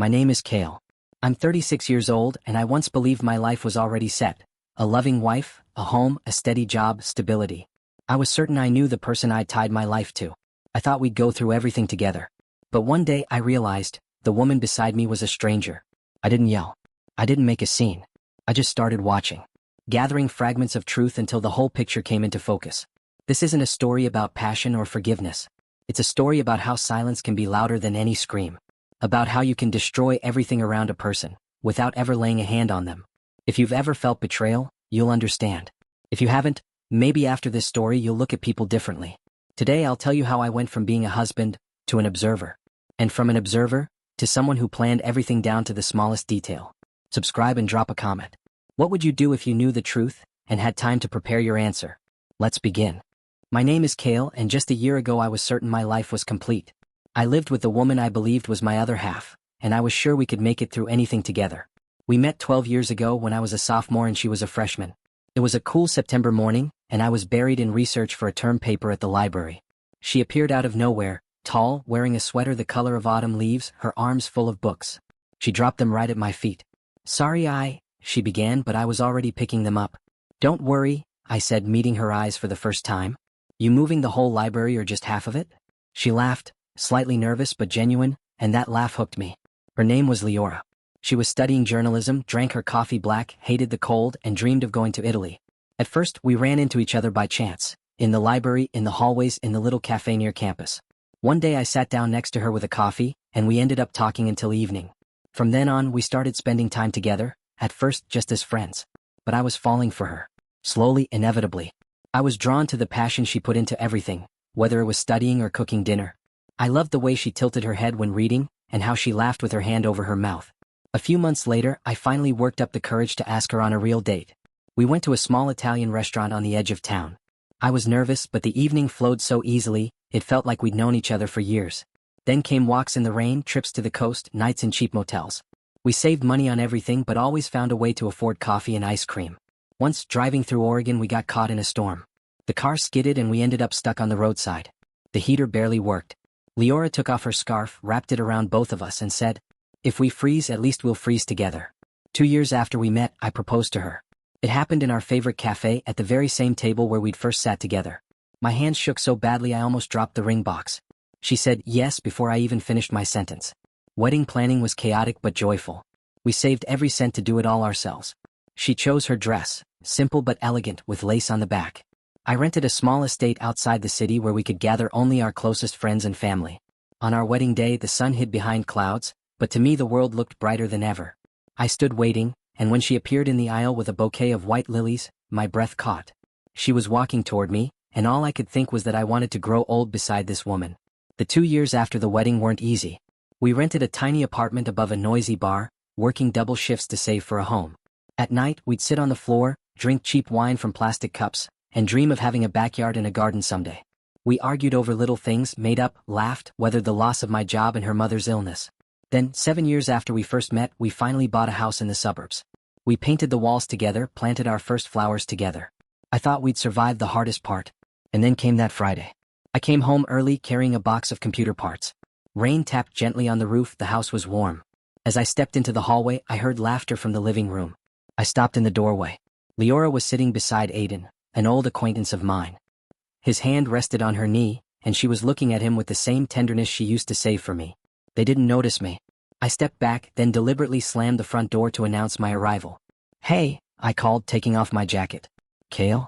My name is Kale. I'm 36 years old and I once believed my life was already set. A loving wife, a home, a steady job, stability. I was certain I knew the person I'd tied my life to. I thought we'd go through everything together. But one day I realized, the woman beside me was a stranger. I didn't yell. I didn't make a scene. I just started watching, gathering fragments of truth until the whole picture came into focus. This isn't a story about passion or forgiveness. It's a story about how silence can be louder than any scream. About how you can destroy everything around a person, without ever laying a hand on them. If you've ever felt betrayal, you'll understand. If you haven't, maybe after this story you'll look at people differently. Today I'll tell you how I went from being a husband to an observer. And from an observer to someone who planned everything down to the smallest detail. Subscribe and drop a comment. What would you do if you knew the truth and had time to prepare your answer? Let's begin. My name is Kale, and just a year ago I was certain my life was complete. I lived with the woman I believed was my other half, and I was sure we could make it through anything together. We met 12 years ago when I was a sophomore and she was a freshman. It was a cool September morning, and I was buried in research for a term paper at the library. She appeared out of nowhere, tall, wearing a sweater the color of autumn leaves, her arms full of books. She dropped them right at my feet. "Sorry, she began, but I was already picking them up. "Don't worry," I said, meeting her eyes for the first time. "You moving the whole library or just half of it?" She laughed, slightly nervous but genuine, and that laugh hooked me. Her name was Leora. She was studying journalism, drank her coffee black, hated the cold, and dreamed of going to Italy. At first, we ran into each other by chance. In the library, in the hallways, in the little cafe near campus. One day I sat down next to her with a coffee, and we ended up talking until evening. From then on, we started spending time together, at first just as friends. But I was falling for her. Slowly, inevitably. I was drawn to the passion she put into everything, whether it was studying or cooking dinner. I loved the way she tilted her head when reading, and how she laughed with her hand over her mouth. A few months later, I finally worked up the courage to ask her on a real date. We went to a small Italian restaurant on the edge of town. I was nervous, but the evening flowed so easily, it felt like we'd known each other for years. Then came walks in the rain, trips to the coast, nights in cheap motels. We saved money on everything but always found a way to afford coffee and ice cream. Once, driving through Oregon, we got caught in a storm. The car skidded and we ended up stuck on the roadside. The heater barely worked. Leora took off her scarf, wrapped it around both of us, and said, "If we freeze, at least we'll freeze together." 2 years after we met, I proposed to her. It happened in our favorite cafe at the very same table where we'd first sat together. My hands shook so badly I almost dropped the ring box. She said yes before I even finished my sentence. Wedding planning was chaotic but joyful. We saved every cent to do it all ourselves. She chose her dress, simple but elegant, with lace on the back. I rented a small estate outside the city where we could gather only our closest friends and family. On our wedding day, the sun hid behind clouds, but to me the world looked brighter than ever. I stood waiting, and when she appeared in the aisle with a bouquet of white lilies, my breath caught. She was walking toward me, and all I could think was that I wanted to grow old beside this woman. The 2 years after the wedding weren't easy. We rented a tiny apartment above a noisy bar, working double shifts to save for a home. At night, we'd sit on the floor, drink cheap wine from plastic cups, and dream of having a backyard and a garden someday. We argued over little things, made up, laughed, weathered the loss of my job and her mother's illness. Then, 7 years after we first met, we finally bought a house in the suburbs. We painted the walls together, planted our first flowers together. I thought we'd survived the hardest part. And then came that Friday. I came home early carrying a box of computer parts. Rain tapped gently on the roof, the house was warm. As I stepped into the hallway, I heard laughter from the living room. I stopped in the doorway. Leora was sitting beside Aiden, an old acquaintance of mine. His hand rested on her knee, and she was looking at him with the same tenderness she used to save for me. They didn't notice me. I stepped back, then deliberately slammed the front door to announce my arrival. "Hey," I called, taking off my jacket. "Kale?"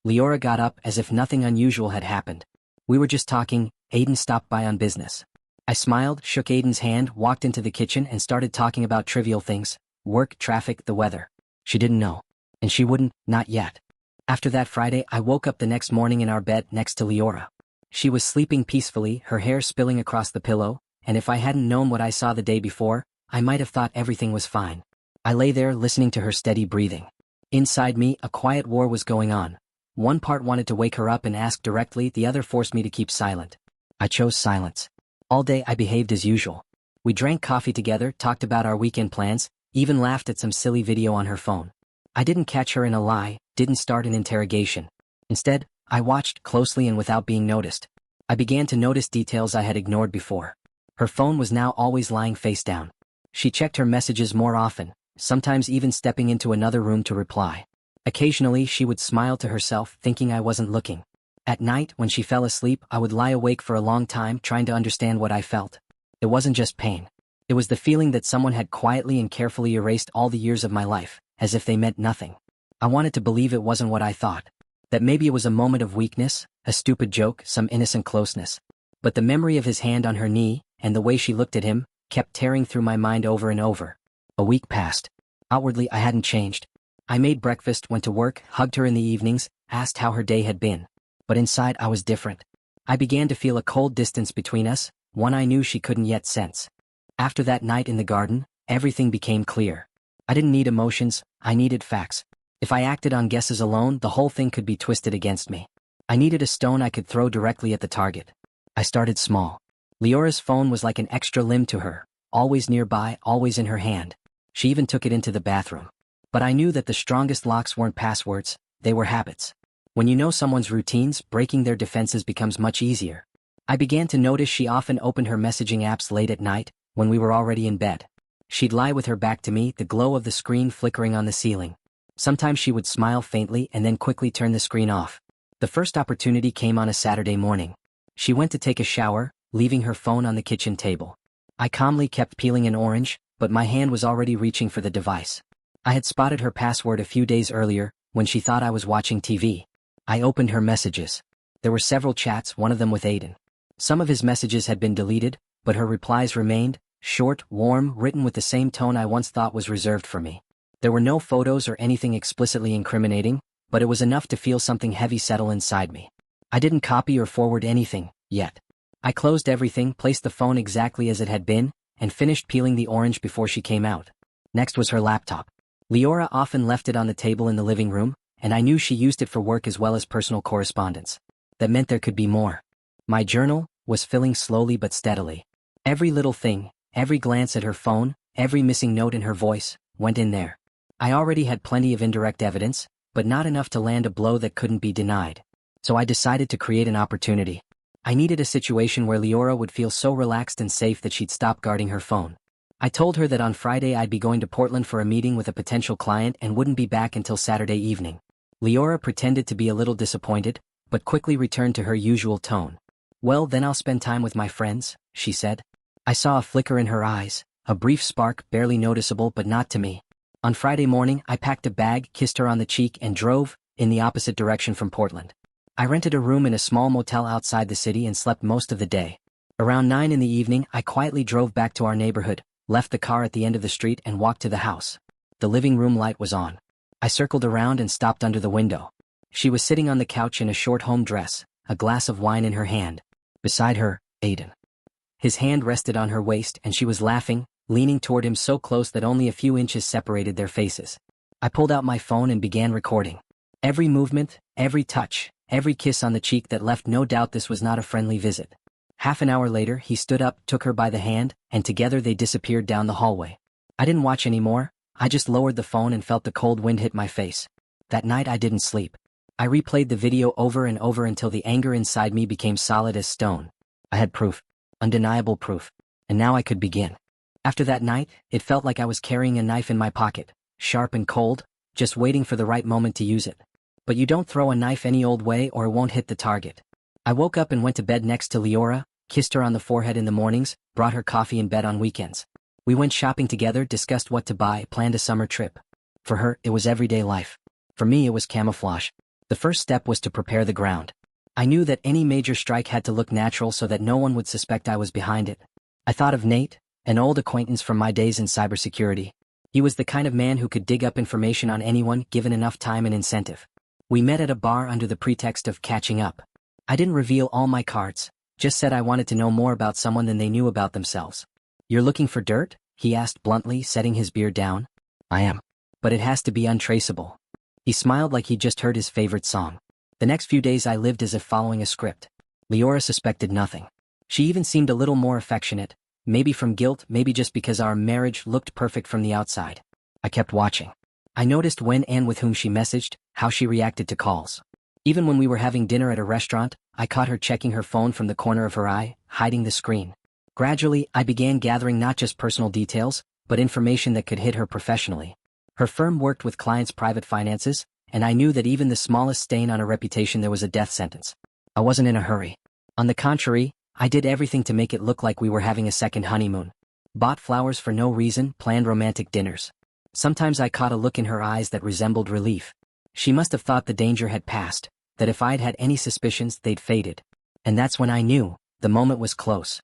Leora got up as if nothing unusual had happened. "We were just talking, Aiden stopped by on business." I smiled, shook Aiden's hand, walked into the kitchen and started talking about trivial things, work, traffic, the weather. She didn't know. And she wouldn't, not yet. After that Friday, I woke up the next morning in our bed next to Leora. She was sleeping peacefully, her hair spilling across the pillow, and if I hadn't known what I saw the day before, I might have thought everything was fine. I lay there listening to her steady breathing. Inside me, a quiet war was going on. One part wanted to wake her up and ask directly, the other forced me to keep silent. I chose silence. All day I behaved as usual. We drank coffee together, talked about our weekend plans, even laughed at some silly video on her phone. I didn't catch her in a lie, didn't start an interrogation. Instead, I watched closely and without being noticed. I began to notice details I had ignored before. Her phone was now always lying face down. She checked her messages more often, sometimes even stepping into another room to reply. Occasionally she would smile to herself, thinking I wasn't looking. At night, when she fell asleep, I would lie awake for a long time trying to understand what I felt. It wasn't just pain. It was the feeling that someone had quietly and carefully erased all the years of my life, as if they meant nothing. I wanted to believe it wasn't what I thought. That maybe it was a moment of weakness, a stupid joke, some innocent closeness. But the memory of his hand on her knee, and the way she looked at him, kept tearing through my mind over and over. A week passed. Outwardly, I hadn't changed. I made breakfast, went to work, hugged her in the evenings, asked how her day had been. But inside, I was different. I began to feel a cold distance between us, one I knew she couldn't yet sense. After that night in the garden, everything became clear. I didn't need emotions, I needed facts. If I acted on guesses alone, the whole thing could be twisted against me. I needed a stone I could throw directly at the target. I started small. Leora's phone was like an extra limb to her, always nearby, always in her hand. She even took it into the bathroom. But I knew that the strongest locks weren't passwords, they were habits. When you know someone's routines, breaking their defenses becomes much easier. I began to notice she often opened her messaging apps late at night, when we were already in bed. She'd lie with her back to me, the glow of the screen flickering on the ceiling. Sometimes she would smile faintly and then quickly turn the screen off. The first opportunity came on a Saturday morning. She went to take a shower, leaving her phone on the kitchen table. I calmly kept peeling an orange, but my hand was already reaching for the device. I had spotted her password a few days earlier, when she thought I was watching TV. I opened her messages. There were several chats, one of them with Aiden. Some of his messages had been deleted, but her replies remained, short, warm, written with the same tone I once thought was reserved for me. There were no photos or anything explicitly incriminating, but it was enough to feel something heavy settle inside me. I didn't copy or forward anything, yet. I closed everything, placed the phone exactly as it had been, and finished peeling the orange before she came out. Next was her laptop. Leora often left it on the table in the living room, and I knew she used it for work as well as personal correspondence. That meant there could be more. My journal was filling slowly but steadily. Every little thing, every glance at her phone, every missing note in her voice, went in there. I already had plenty of indirect evidence, but not enough to land a blow that couldn't be denied. So I decided to create an opportunity. I needed a situation where Leora would feel so relaxed and safe that she'd stop guarding her phone. I told her that on Friday I'd be going to Portland for a meeting with a potential client and wouldn't be back until Saturday evening. Leora pretended to be a little disappointed, but quickly returned to her usual tone. "Well, then I'll spend time with my friends," she said. I saw a flicker in her eyes, a brief spark, barely noticeable but not to me. On Friday morning, I packed a bag, kissed her on the cheek, and drove in the opposite direction from Portland. I rented a room in a small motel outside the city and slept most of the day. Around 9 in the evening, I quietly drove back to our neighborhood, left the car at the end of the street and walked to the house. The living room light was on. I circled around and stopped under the window. She was sitting on the couch in a short home dress, a glass of wine in her hand. Beside her, Aiden. His hand rested on her waist and she was laughing, leaning toward him so close that only a few inches separated their faces. I pulled out my phone and began recording. Every movement, every touch, every kiss on the cheek that left no doubt this was not a friendly visit. Half an hour later, he stood up, took her by the hand, and together they disappeared down the hallway. I didn't watch anymore, I just lowered the phone and felt the cold wind hit my face. That night I didn't sleep. I replayed the video over and over until the anger inside me became solid as stone. I had proof. Undeniable proof. And now I could begin. After that night, it felt like I was carrying a knife in my pocket, sharp and cold, just waiting for the right moment to use it. But you don't throw a knife any old way or it won't hit the target. I woke up and went to bed next to Leora, kissed her on the forehead in the mornings, brought her coffee in bed on weekends. We went shopping together, discussed what to buy, planned a summer trip. For her, it was everyday life. For me, it was camouflage. The first step was to prepare the ground. I knew that any major strike had to look natural so that no one would suspect I was behind it. I thought of Nate, an old acquaintance from my days in cybersecurity. He was the kind of man who could dig up information on anyone given enough time and incentive. We met at a bar under the pretext of catching up. I didn't reveal all my cards, just said I wanted to know more about someone than they knew about themselves. "You're looking for dirt?" he asked bluntly, setting his beer down. "I am. But it has to be untraceable." He smiled like he'd just heard his favorite song. The next few days I lived as if following a script. Leora suspected nothing. She even seemed a little more affectionate, maybe from guilt, maybe just because our marriage looked perfect from the outside. I kept watching. I noticed when and with whom she messaged, how she reacted to calls. Even when we were having dinner at a restaurant, I caught her checking her phone from the corner of her eye, hiding the screen. Gradually, I began gathering not just personal details, but information that could hit her professionally. Her firm worked with clients' private finances, and I knew that even the smallest stain on her reputation there was a death sentence. I wasn't in a hurry. On the contrary, I did everything to make it look like we were having a second honeymoon. Bought flowers for no reason, planned romantic dinners. Sometimes I caught a look in her eyes that resembled relief. She must have thought the danger had passed, that if I'd had any suspicions, they'd faded. And that's when I knew, the moment was close.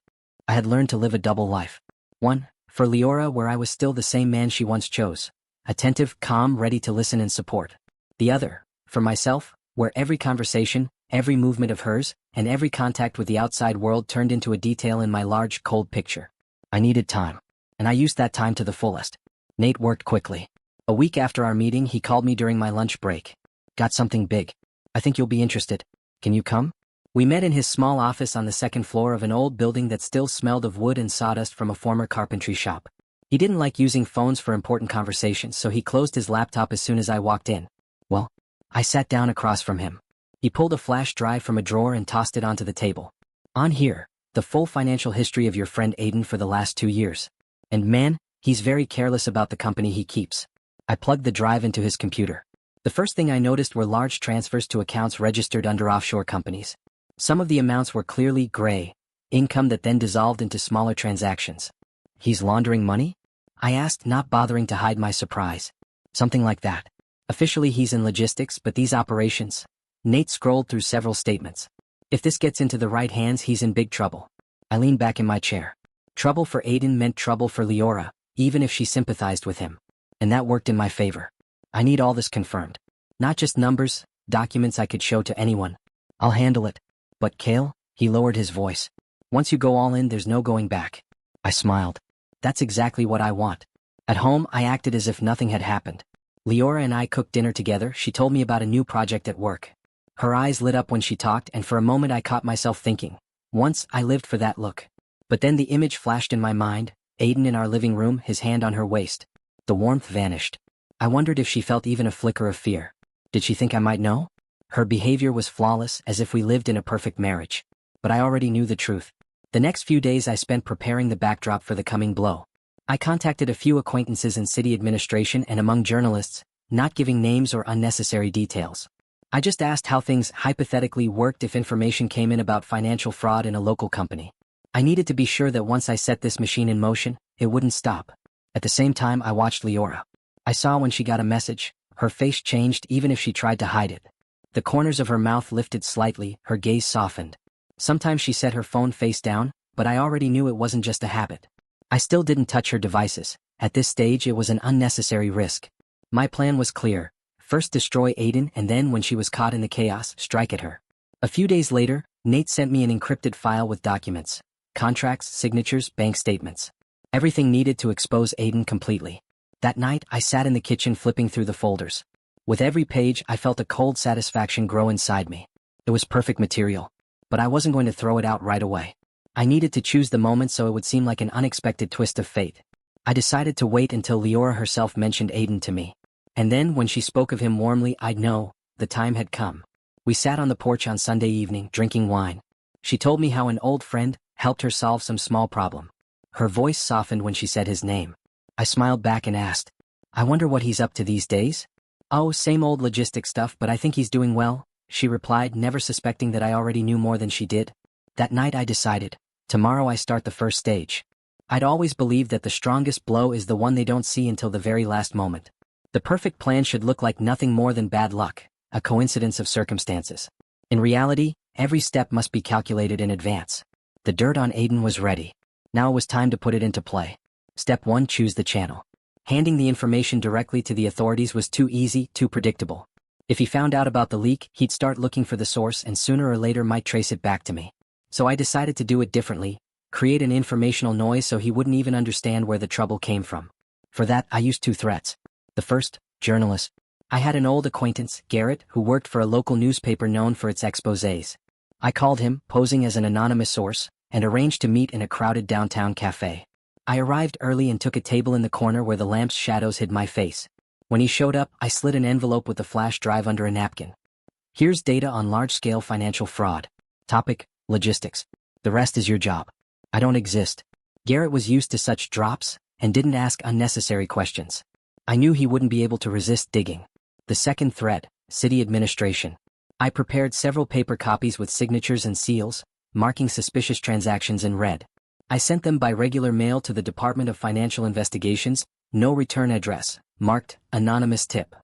I had learned to live a double life. One, for Leora, where I was still the same man she once chose. Attentive, calm, ready to listen and support. The other, for myself, where every conversation, every movement of hers, and every contact with the outside world turned into a detail in my large, cold picture. I needed time, and I used that time to the fullest. Nate worked quickly. A week after our meeting, he called me during my lunch break. Got something big. I think you'll be interested. Can you come? We met in his small office on the second floor of an old building that still smelled of wood and sawdust from a former carpentry shop. He didn't like using phones for important conversations, so he closed his laptop as soon as I walked in. Well, I sat down across from him. He pulled a flash drive from a drawer and tossed it onto the table. On here, the full financial history of your friend Aiden for the last 2 years. And man, he's very careless about the company he keeps. I plugged the drive into his computer. The first thing I noticed were large transfers to accounts registered under offshore companies. Some of the amounts were clearly gray, income that then dissolved into smaller transactions. He's laundering money? I asked, not bothering to hide my surprise. Something like that. Officially he's in logistics, but these operations... Nate scrolled through several statements. If this gets into the right hands, he's in big trouble. I leaned back in my chair. Trouble for Aiden meant trouble for Leora, even if she sympathized with him. And that worked in my favor. I need all this confirmed. Not just numbers, documents I could show to anyone. I'll handle it. But Cale, he lowered his voice. Once you go all in, there's no going back. I smiled. That's exactly what I want. At home, I acted as if nothing had happened. Leora and I cooked dinner together. She told me about a new project at work. Her eyes lit up when she talked, and for a moment I caught myself thinking, once I lived for that look. But then the image flashed in my mind, Aiden in our living room, his hand on her waist. The warmth vanished. I wondered if she felt even a flicker of fear. Did she think I might know? Her behavior was flawless, as if we lived in a perfect marriage. But I already knew the truth. The next few days I spent preparing the backdrop for the coming blow. I contacted a few acquaintances in city administration and among journalists, not giving names or unnecessary details. I just asked how things hypothetically worked if information came in about financial fraud in a local company. I needed to be sure that once I set this machine in motion, it wouldn't stop. At the same time, I watched Leora. I saw when she got a message, her face changed even if she tried to hide it. The corners of her mouth lifted slightly, her gaze softened. Sometimes she set her phone face down, but I already knew it wasn't just a habit. I still didn't touch her devices. At this stage, it was an unnecessary risk. My plan was clear. First destroy Aiden, and then when she was caught in the chaos, strike at her. A few days later, Nate sent me an encrypted file with documents, contracts, signatures, bank statements. Everything needed to expose Aiden completely. That night, I sat in the kitchen flipping through the folders. With every page, I felt a cold satisfaction grow inside me. It was perfect material. But I wasn't going to throw it out right away. I needed to choose the moment so it would seem like an unexpected twist of fate. I decided to wait until Leora herself mentioned Aiden to me. And then, when she spoke of him warmly, I'd know, the time had come. We sat on the porch on Sunday evening, drinking wine. She told me how an old friend helped her solve some small problem. Her voice softened when she said his name. I smiled back and asked, I wonder what he's up to these days? Oh, same old logistic stuff, but I think he's doing well, she replied, never suspecting that I already knew more than she did. That night I decided, tomorrow I start the first stage. I'd always believed that the strongest blow is the one they don't see until the very last moment. The perfect plan should look like nothing more than bad luck, a coincidence of circumstances. In reality, every step must be calculated in advance. The dirt on Aiden was ready. Now it was time to put it into play. Step 1: choose the channel. Handing the information directly to the authorities was too easy, too predictable. If he found out about the leak, he'd start looking for the source and sooner or later might trace it back to me. So I decided to do it differently, create an informational noise so he wouldn't even understand where the trouble came from. For that, I used 2 threats. The first, journalist. I had an old acquaintance, Garrett, who worked for a local newspaper known for its exposés. I called him, posing as an anonymous source, and arranged to meet in a crowded downtown cafe. I arrived early and took a table in the corner where the lamp's shadows hid my face. When he showed up, I slid an envelope with the flash drive under a napkin. Here's data on large-scale financial fraud. Topic: logistics. The rest is your job. I don't exist. Garrett was used to such drops, and didn't ask unnecessary questions. I knew he wouldn't be able to resist digging. The second threat, city administration. I prepared several paper copies with signatures and seals, marking suspicious transactions in red. I sent them by regular mail to the Department of Financial Investigations, no return address, marked anonymous tip.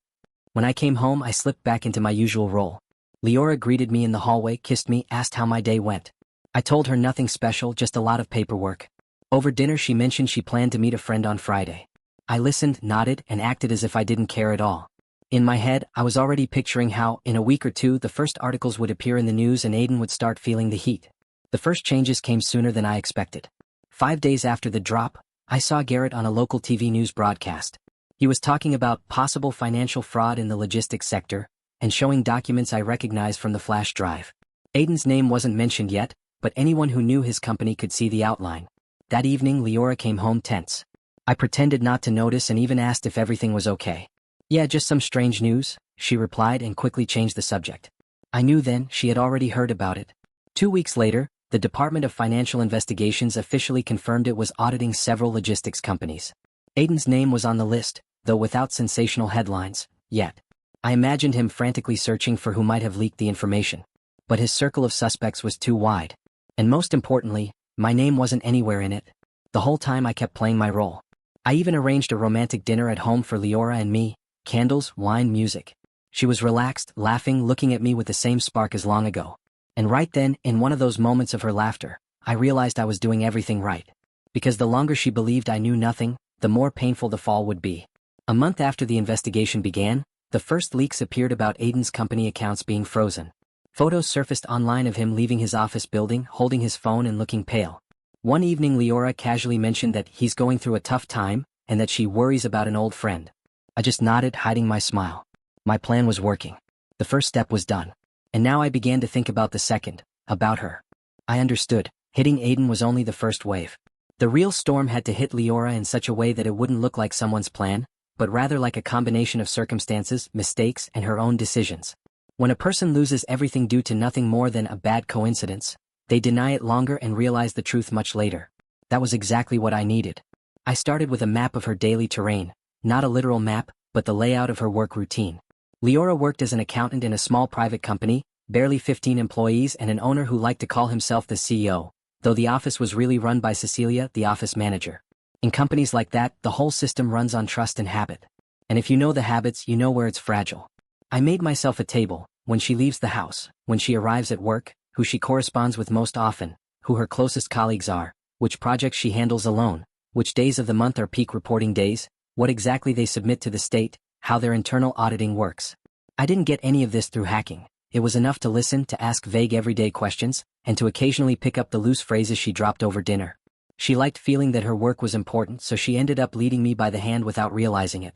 When I came home, I slipped back into my usual role. Leora greeted me in the hallway, kissed me, asked how my day went. I told her nothing special, just a lot of paperwork. Over dinner she mentioned she planned to meet a friend on Friday. I listened, nodded, and acted as if I didn't care at all. In my head, I was already picturing how, in a week or two, the first articles would appear in the news and Aiden would start feeling the heat. The first changes came sooner than I expected. 5 days after the drop, I saw Garrett on a local TV news broadcast. He was talking about possible financial fraud in the logistics sector and showing documents I recognized from the flash drive. Aiden's name wasn't mentioned yet, but anyone who knew his company could see the outline. That evening, Leora came home tense. I pretended not to notice and even asked if everything was okay. "Yeah, just some strange news," she replied and quickly changed the subject. I knew then she had already heard about it. 2 weeks later, the Department of Financial Investigations officially confirmed it was auditing several logistics companies. Aiden's name was on the list, though without sensational headlines, yet. I imagined him frantically searching for who might have leaked the information. But his circle of suspects was too wide. And most importantly, my name wasn't anywhere in it. The whole time I kept playing my role. I even arranged a romantic dinner at home for Leora and me, candles, wine, music. She was relaxed, laughing, looking at me with the same spark as long ago. And right then, in one of those moments of her laughter, I realized I was doing everything right. Because the longer she believed I knew nothing, the more painful the fall would be. A month after the investigation began, the first leaks appeared about Aiden's company accounts being frozen. Photos surfaced online of him leaving his office building, holding his phone and looking pale. One evening Leora casually mentioned that he's going through a tough time and that she worries about an old friend. I just nodded, hiding my smile. My plan was working. The first step was done. And now I began to think about the second, about her. I understood, hitting Aiden was only the first wave. The real storm had to hit Leora in such a way that it wouldn't look like someone's plan, but rather like a combination of circumstances, mistakes, and her own decisions. When a person loses everything due to nothing more than a bad coincidence, they deny it longer and realize the truth much later. That was exactly what I needed. I started with a map of her daily terrain, not a literal map, but the layout of her work routine. Leora worked as an accountant in a small private company, barely 15 employees and an owner who liked to call himself the CEO, though the office was really run by Cecilia, the office manager. In companies like that, the whole system runs on trust and habit. And if you know the habits, you know where it's fragile. I made myself a table: when she leaves the house, when she arrives at work, who she corresponds with most often, who her closest colleagues are, which projects she handles alone, which days of the month are peak reporting days, what exactly they submit to the state, how their internal auditing works. I didn't get any of this through hacking. It was enough to listen, to ask vague everyday questions, and to occasionally pick up the loose phrases she dropped over dinner. She liked feeling that her work was important, so she ended up leading me by the hand without realizing it.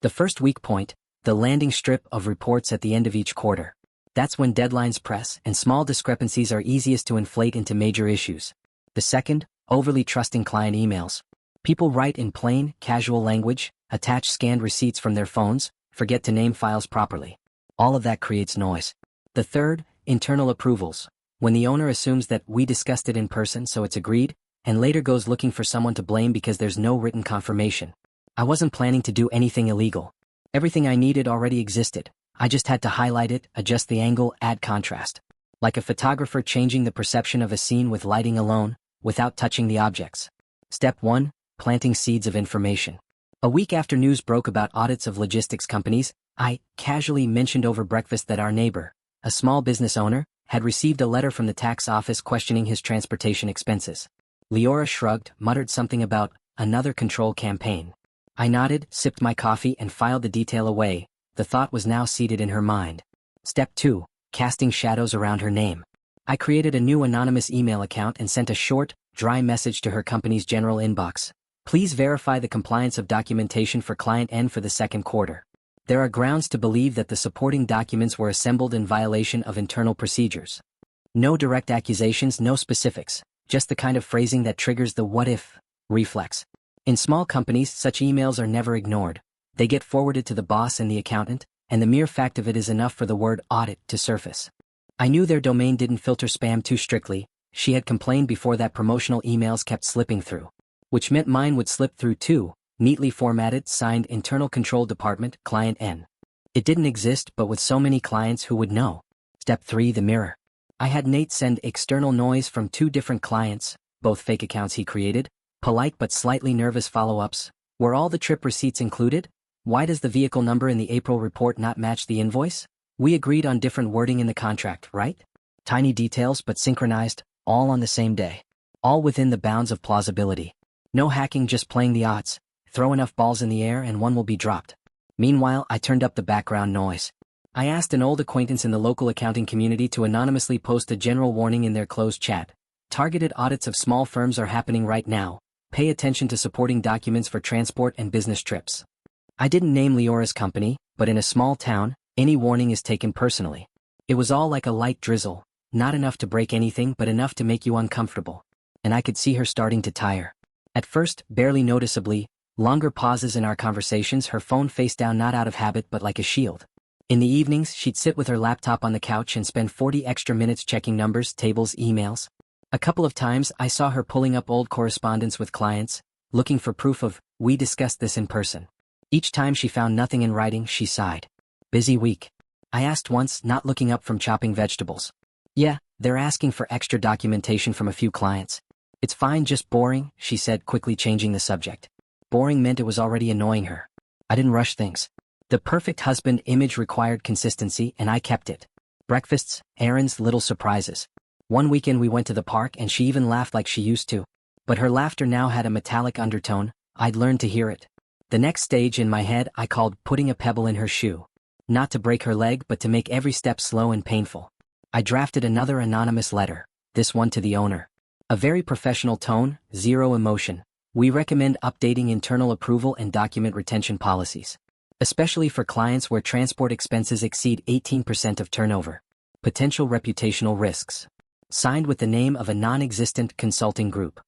The first weak point, the landing strip of reports at the end of each quarter. That's when deadlines press and small discrepancies are easiest to inflate into major issues. The second, overly trusting client emails. People write in plain, casual language, attach scanned receipts from their phones, forget to name files properly. All of that creates noise. The third, internal approvals. When the owner assumes that we discussed it in person so it's agreed, and later goes looking for someone to blame because there's no written confirmation. I wasn't planning to do anything illegal. Everything I needed already existed. I just had to highlight it, adjust the angle, add contrast. Like a photographer changing the perception of a scene with lighting alone, without touching the objects. Step 1, planting seeds of information. A week after news broke about audits of logistics companies, I casually mentioned over breakfast that our neighbor, a small business owner, had received a letter from the tax office questioning his transportation expenses. Leora shrugged, muttered something about another control campaign. I nodded, sipped my coffee and filed the detail away. The thought was now seated in her mind. Step 2, casting shadows around her name. I created a new anonymous email account and sent a short, dry message to her company's general inbox. Please verify the compliance of documentation for client N for the second quarter. There are grounds to believe that the supporting documents were assembled in violation of internal procedures. No direct accusations, no specifics, just the kind of phrasing that triggers the what-if reflex. In small companies, such emails are never ignored. They get forwarded to the boss and the accountant, and the mere fact of it is enough for the word audit to surface. I knew their domain didn't filter spam too strictly. She had complained before that promotional emails kept slipping through. which meant mine would slip through too, neatly formatted, signed Internal Control Department, Client N. It didn't exist, but with so many clients, who would know? Step 3, the mirror. I had Nate send external noise from 2 different clients, both fake accounts he created, polite but slightly nervous follow-ups. Were all the trip receipts included? Why does the vehicle number in the April report not match the invoice? We agreed on different wording in the contract, right? Tiny details but synchronized, all on the same day. All within the bounds of plausibility. No hacking, just playing the odds. Throw enough balls in the air and one will be dropped. Meanwhile, I turned up the background noise. I asked an old acquaintance in the local accounting community to anonymously post a general warning in their closed chat. Targeted audits of small firms are happening right now. Pay attention to supporting documents for transport and business trips. I didn't name Leora's company, but in a small town, any warning is taken personally. It was all like a light drizzle, not enough to break anything but enough to make you uncomfortable. And I could see her starting to tire. At first, barely noticeably, longer pauses in our conversations, her phone face down, not out of habit but like a shield. In the evenings, she'd sit with her laptop on the couch and spend 40 extra minutes checking numbers, tables, emails. A couple of times I saw her pulling up old correspondence with clients, looking for proof of, we discussed this in person. Each time she found nothing in writing, she sighed. Busy week. I asked once, not looking up from chopping vegetables. Yeah, they're asking for extra documentation from a few clients. It's fine, just boring, she said, quickly changing the subject. Boring meant it was already annoying her. I didn't rush things. The perfect husband image required consistency, and I kept it. Breakfasts, errands, little surprises. One weekend we went to the park and she even laughed like she used to. But her laughter now had a metallic undertone. I'd learned to hear it. The next stage in my head I called putting a pebble in her shoe. Not to break her leg but to make every step slow and painful. I drafted another anonymous letter, this one to the owner. A very professional tone, zero emotion. We recommend updating internal approval and document retention policies. Especially for clients where transport expenses exceed 18% of turnover. Potential reputational risks. Signed with the name of a non-existent consulting group.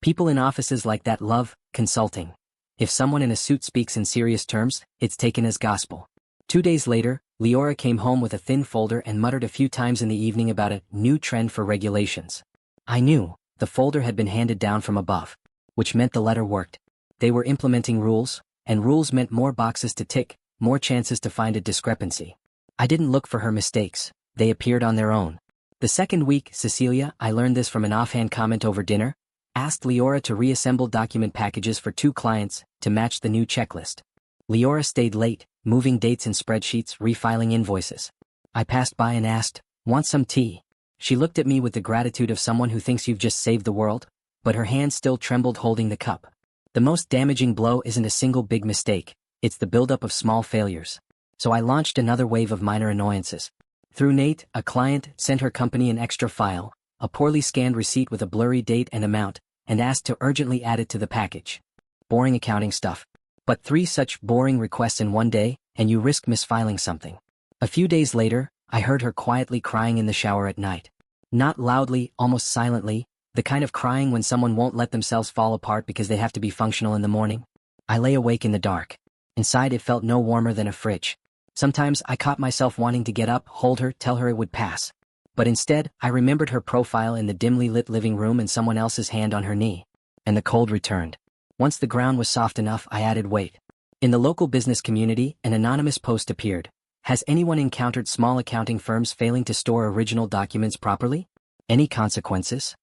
People in offices like that love consulting. If someone in a suit speaks in serious terms, it's taken as gospel. 2 days later, Leora came home with a thin folder and muttered a few times in the evening about a new trend for regulations. I knew the folder had been handed down from above, which meant the letter worked. They were implementing rules, and rules meant more boxes to tick, more chances to find a discrepancy. I didn't look for her mistakes, they appeared on their own. The second week, Cecilia, I learned this from an offhand comment over dinner, asked Leora to reassemble document packages for 2 clients to match the new checklist. Leora stayed late, moving dates in spreadsheets, refiling invoices. I passed by and asked, "Want some tea?" She looked at me with the gratitude of someone who thinks you've just saved the world, but her hand still trembled holding the cup. The most damaging blow isn't a single big mistake, it's the buildup of small failures. So I launched another wave of minor annoyances. Through Nate, a client sent her company an extra file, a poorly scanned receipt with a blurry date and amount, and asked to urgently add it to the package. Boring accounting stuff. But 3 such boring requests in one day, and you risk misfiling something. A few days later, I heard her quietly crying in the shower at night. Not loudly, almost silently, the kind of crying when someone won't let themselves fall apart because they have to be functional in the morning. I lay awake in the dark. Inside it felt no warmer than a fridge. Sometimes I caught myself wanting to get up, hold her, tell her it would pass. But instead, I remembered her profile in the dimly lit living room and someone else's hand on her knee. And the cold returned. Once the ground was soft enough, I added weight. In the local business community, an anonymous post appeared. Has anyone encountered small accounting firms failing to store original documents properly? Any consequences?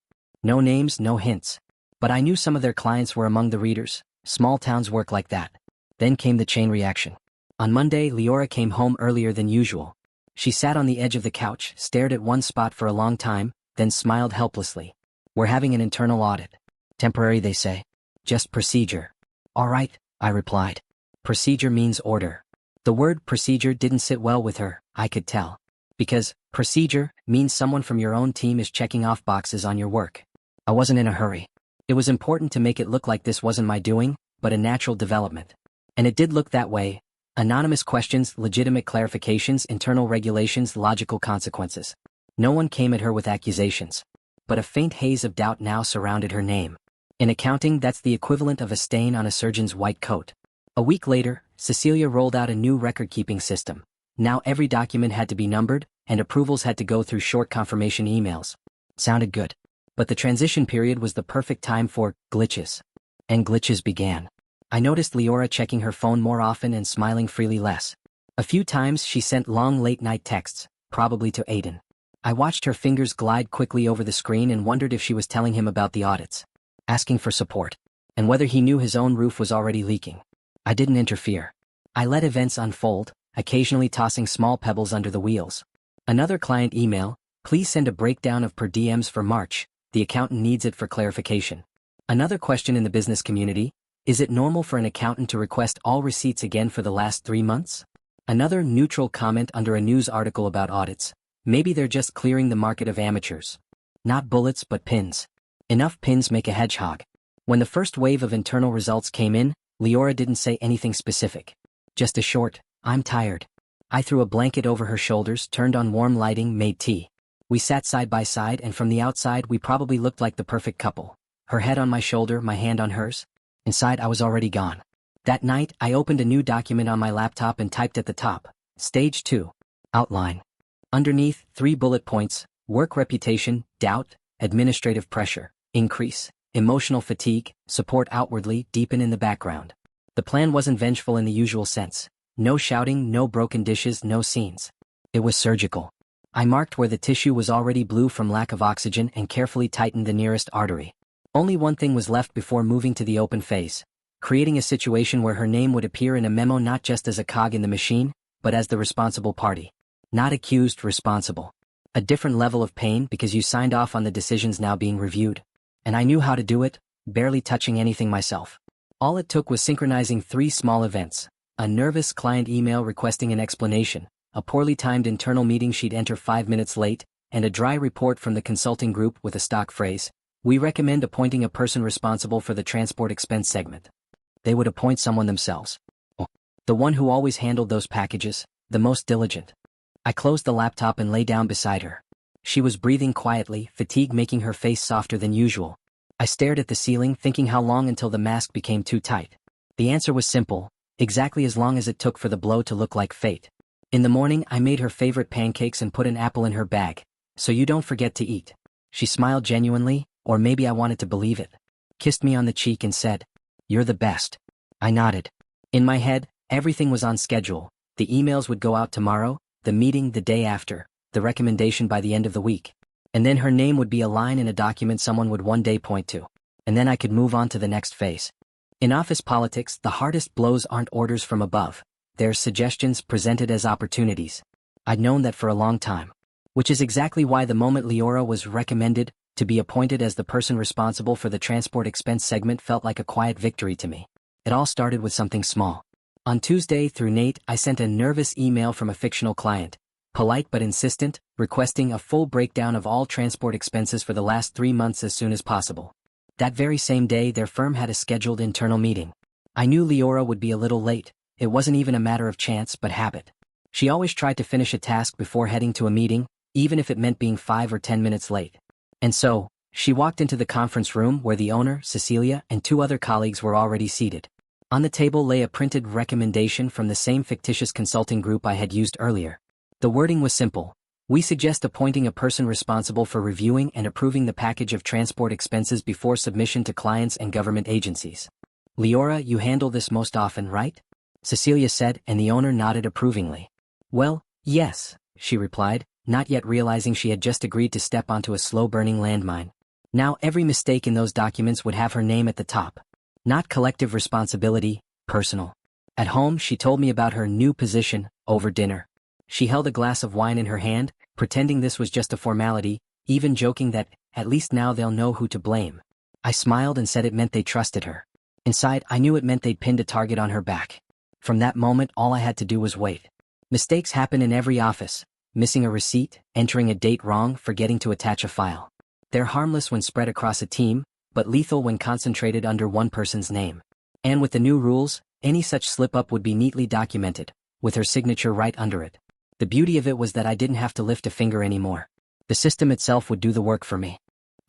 No names, no hints. But I knew some of their clients were among the readers. Small towns work like that. Then came the chain reaction. On Monday, Leora came home earlier than usual. She sat on the edge of the couch, stared at one spot for a long time, then smiled helplessly. We're having an internal audit. Temporary, they say. Just procedure. All right, I replied. Procedure means order. The word procedure didn't sit well with her, I could tell. Because procedure means someone from your own team is checking off boxes on your work. I wasn't in a hurry. It was important to make it look like this wasn't my doing, but a natural development. And it did look that way. Anonymous questions, legitimate clarifications, internal regulations, logical consequences. No one came at her with accusations. But a faint haze of doubt now surrounded her name. In accounting, that's the equivalent of a stain on a surgeon's white coat. A week later, Cecilia rolled out a new record-keeping system. Now every document had to be numbered, and approvals had to go through short confirmation emails. Sounded good. But the transition period was the perfect time for glitches. and glitches began. I noticed Leora checking her phone more often and smiling freely less. A few times she sent long late-night texts, probably to Aiden. I watched her fingers glide quickly over the screen and wondered if she was telling him about the audits, asking for support, and whether he knew his own roof was already leaking. I didn't interfere. I let events unfold, occasionally tossing small pebbles under the wheels. Another client email, please send a breakdown of per diems for March, the accountant needs it for clarification. Another question in the business community, is it normal for an accountant to request all receipts again for the last 3 months? Another neutral comment under a news article about audits, maybe they're just clearing the market of amateurs. Not bullets but pins. Enough pins make a hedgehog. When the first wave of internal results came in, Leora didn't say anything specific. Just a short, I'm tired. I threw a blanket over her shoulders, turned on warm lighting, made tea. We sat side by side and from the outside we probably looked like the perfect couple. Her head on my shoulder, my hand on hers. Inside I was already gone. That night, I opened a new document on my laptop and typed at the top, Stage 2. Outline. Underneath, 3 bullet points, work reputation, doubt, administrative pressure, increase, emotional fatigue, support outwardly, deepen in the background. The plan wasn't vengeful in the usual sense. No shouting, no broken dishes, no scenes. It was surgical. I marked where the tissue was already blue from lack of oxygen and carefully tightened the nearest artery. Only one thing was left before moving to the open phase, creating a situation where her name would appear in a memo not just as a cog in the machine, but as the responsible party. Not accused, responsible. A different level of pain because you signed off on the decisions now being reviewed. And I knew how to do it, barely touching anything myself. All it took was synchronizing 3 small events. A nervous client email requesting an explanation, a poorly timed internal meeting she'd enter 5 minutes late, and a dry report from the consulting group with a stock phrase, we recommend appointing a person responsible for the transport expense segment. They would appoint someone themselves. The one who always handled those packages, the most diligent. I closed the laptop and lay down beside her. She was breathing quietly, fatigue making her face softer than usual. I stared at the ceiling, thinking how long until the mask became too tight. The answer was simple, exactly as long as it took for the blow to look like fate. In the morning, I made her favorite pancakes and put an apple in her bag, so you don't forget to eat. She smiled genuinely, or maybe I wanted to believe it. Kissed me on the cheek and said, you're the best. I nodded. In my head, everything was on schedule. The emails would go out tomorrow, the meeting the day after, the recommendation by the end of the week. And then her name would be a line in a document someone would one day point to. And then I could move on to the next phase. In office politics, the hardest blows aren't orders from above. They're suggestions presented as opportunities. I'd known that for a long time. Which is exactly why the moment Leora was recommended to be appointed as the person responsible for the transport expense segment felt like a quiet victory to me. It all started with something small. On Tuesday through Nate, I sent a nervous email from a fictional client, polite but insistent, requesting a full breakdown of all transport expenses for the last 3 months as soon as possible. That very same day, their firm had a scheduled internal meeting. I knew Leora would be a little late. It wasn't even a matter of chance but habit. She always tried to finish a task before heading to a meeting, even if it meant being 5 or 10 minutes late. And so, she walked into the conference room where the owner, Cecilia, and 2 other colleagues were already seated. On the table lay a printed recommendation from the same fictitious consulting group I had used earlier. The wording was simple. We suggest appointing a person responsible for reviewing and approving the package of transport expenses before submission to clients and government agencies. Leora, you handle this most often, right? Cecilia said, and the owner nodded approvingly. Well, yes, she replied, not yet realizing she had just agreed to step onto a slow-burning landmine. Now every mistake in those documents would have her name at the top. Not collective responsibility, personal. At home, she told me about her new position, over dinner. She held a glass of wine in her hand, pretending this was just a formality, even joking that, at least now they'll know who to blame. I smiled and said it meant they trusted her. Inside, I knew it meant they'd pinned a target on her back. From that moment, all I had to do was wait. Mistakes happen in every office. Missing a receipt, entering a date wrong, forgetting to attach a file. They're harmless when spread across a team, but lethal when concentrated under one person's name. And with the new rules, any such slip-up would be neatly documented, with her signature right under it. The beauty of it was that I didn't have to lift a finger anymore. The system itself would do the work for me.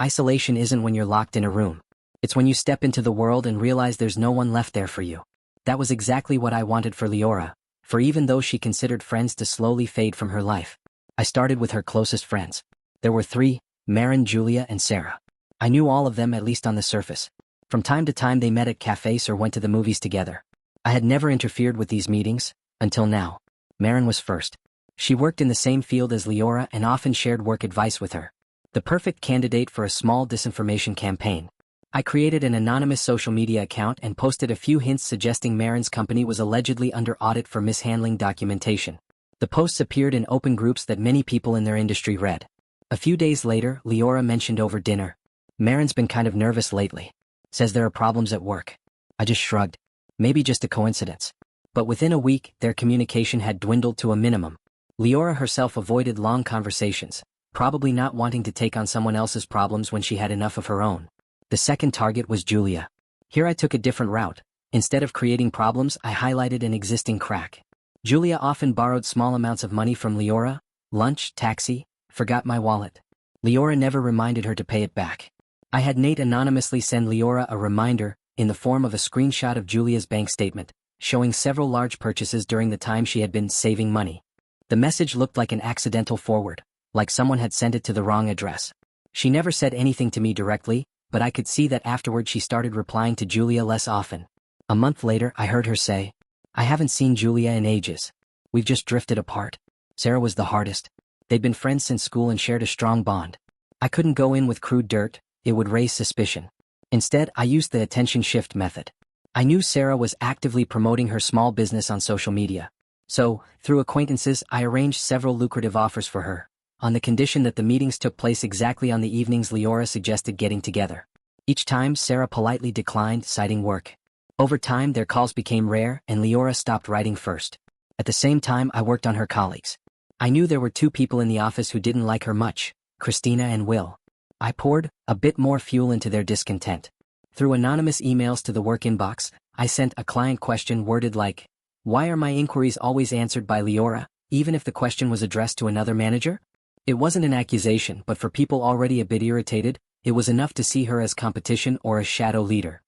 Isolation isn't when you're locked in a room. It's when you step into the world and realize there's no one left there for you. That was exactly what I wanted for Leora. For even though she considered friends to slowly fade from her life, I started with her closest friends. There were 3, Marin, Julia, and Sarah. I knew all of them at least on the surface. From time to time they met at cafes or went to the movies together. I had never interfered with these meetings, until now. Maren was first. She worked in the same field as Leora and often shared work advice with her. The perfect candidate for a small disinformation campaign. I created an anonymous social media account and posted a few hints suggesting Maren's company was allegedly under audit for mishandling documentation. The posts appeared in open groups that many people in their industry read. A few days later, Leora mentioned over dinner, "Maren's been kind of nervous lately. Says there are problems at work." I just shrugged. Maybe just a coincidence. But within a week, their communication had dwindled to a minimum. Leora herself avoided long conversations, probably not wanting to take on someone else's problems when she had enough of her own. The second target was Julia. Here I took a different route. Instead of creating problems, I highlighted an existing crack. Julia often borrowed small amounts of money from Leora: lunch, taxi, forgot my wallet. Leora never reminded her to pay it back. I had Nate anonymously send Leora a reminder, in the form of a screenshot of Julia's bank statement, showing several large purchases during the time she had been saving money. The message looked like an accidental forward, like someone had sent it to the wrong address. She never said anything to me directly, but I could see that afterward she started replying to Julia less often. A month later, I heard her say, "I haven't seen Julia in ages. We've just drifted apart." Sarah was the hardest. They'd been friends since school and shared a strong bond. I couldn't go in with crude dirt, it would raise suspicion. Instead, I used the attention shift method. I knew Sarah was actively promoting her small business on social media. So, through acquaintances, I arranged several lucrative offers for her, on the condition that the meetings took place exactly on the evenings Leora suggested getting together. Each time, Sarah politely declined, citing work. Over time, their calls became rare, and Leora stopped writing first. At the same time, I worked on her colleagues. I knew there were two people in the office who didn't like her much, Christina and Will. I poured a bit more fuel into their discontent. Through anonymous emails to the work inbox, I sent a client question worded like, "Why are my inquiries always answered by Leora, even if the question was addressed to another manager?" It wasn't an accusation, but for people already a bit irritated, it was enough to see her as competition or a shadow leader.